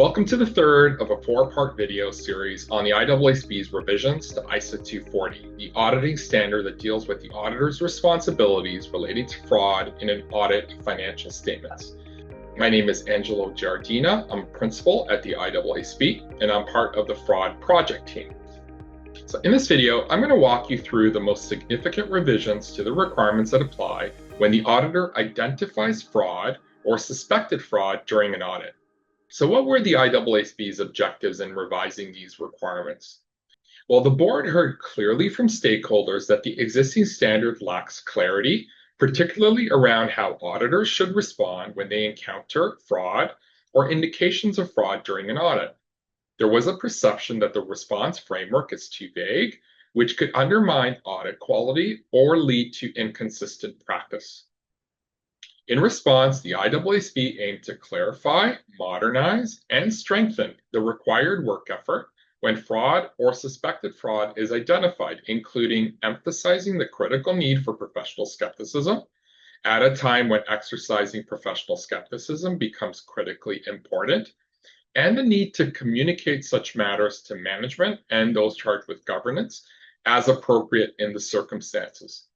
Welcome to the third of a four-part video series on the IAASB's revisions to ISO 240, the auditing standard that deals with the auditor's responsibilities relating to fraud in an audit of financial statements. My name is Angelo Giardina. I'm a principal at the IAASB, and I'm part of the fraud project team. So in this video, I'm going to walk you through the most significant revisions to the requirements that apply when the auditor identifies fraud or suspected fraud during an audit. So what were the IAASB's objectives in revising these requirements? Well, the board heard clearly from stakeholders that the existing standard lacks clarity, particularly around how auditors should respond when they encounter fraud or indications of fraud during an audit. There was a perception that the response framework is too vague, which could undermine audit quality or lead to inconsistent practice. In response, the IAASB aimed to clarify, modernize, and strengthen the required work effort when fraud or suspected fraud is identified, including emphasizing the critical need for professional skepticism at a time when exercising professional skepticism becomes critically important, and the need to communicate such matters to management and those charged with governance as appropriate in the circumstances.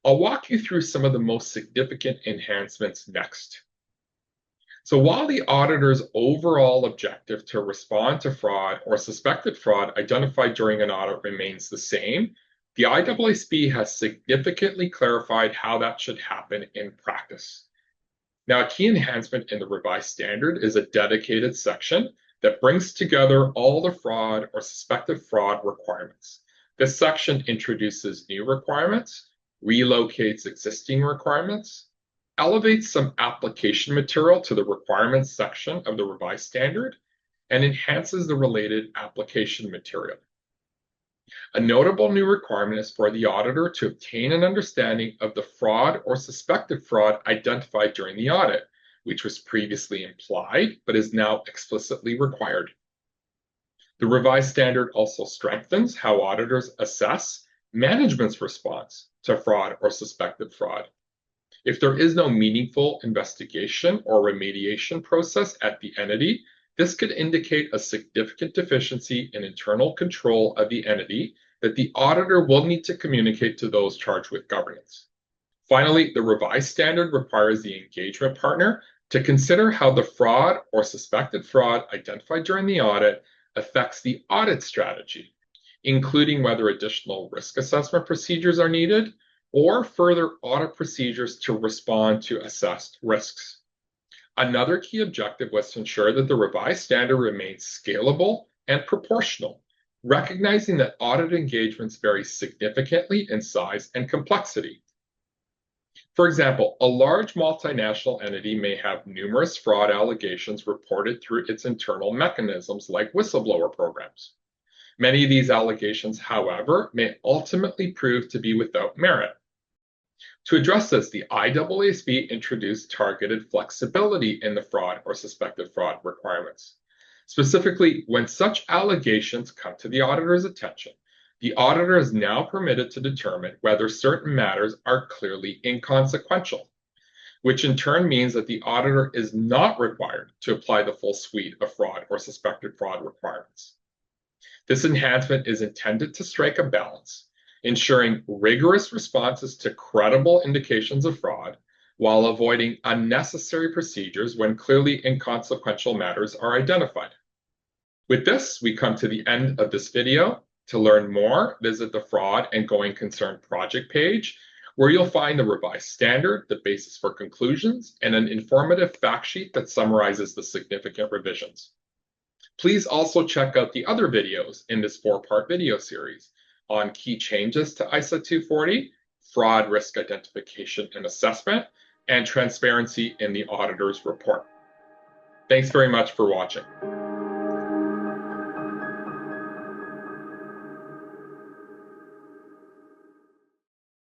I'll walk you through some of the most significant enhancements next. So while the auditor's overall objective to respond to fraud or suspected fraud identified during an audit remains the same, the IAASB has significantly clarified how that should happen in practice. Now, a key enhancement in the revised standard is a dedicated section that brings together all the fraud or suspected fraud requirements. This section introduces new requirements, relocates existing requirements, elevates some application material to the requirements section of the revised standard, and enhances the related application material. A notable new requirement is for the auditor to obtain an understanding of the fraud or suspected fraud identified during the audit, which was previously implied but is now explicitly required. The revised standard also strengthens how auditors assess management's response to fraud or suspected fraud. If there is no meaningful investigation or remediation process at the entity, this could indicate a significant deficiency in internal control of the entity that the auditor will need to communicate to those charged with governance. Finally, the revised standard requires the engagement partner to consider how the fraud or suspected fraud identified during the audit affects the audit strategy, including whether additional risk assessment procedures are needed or further audit procedures to respond to assessed risks. Another key objective was to ensure that the revised standard remains scalable and proportional, recognizing that audit engagements vary significantly in size and complexity. For example, a large multinational entity may have numerous fraud allegations reported through its internal mechanisms like whistleblower programs. Many of these allegations, however, may ultimately prove to be without merit. To address this, the IAASB introduced targeted flexibility in the fraud or suspected fraud requirements. Specifically, when such allegations come to the auditor's attention, the auditor is now permitted to determine whether certain matters are clearly inconsequential, which in turn means that the auditor is not required to apply the full suite of fraud or suspected fraud requirements. This enhancement is intended to strike a balance, ensuring rigorous responses to credible indications of fraud while avoiding unnecessary procedures when clearly inconsequential matters are identified. With this, we come to the end of this video. To learn more, visit the Fraud and Going Concern project page, where you'll find the revised standard, the basis for conclusions, and an informative fact sheet that summarizes the significant revisions. Please also check out the other videos in this four-part video series on key changes to ISO 240, fraud risk identification and assessment, and transparency in the auditor's report. Thanks very much for watching.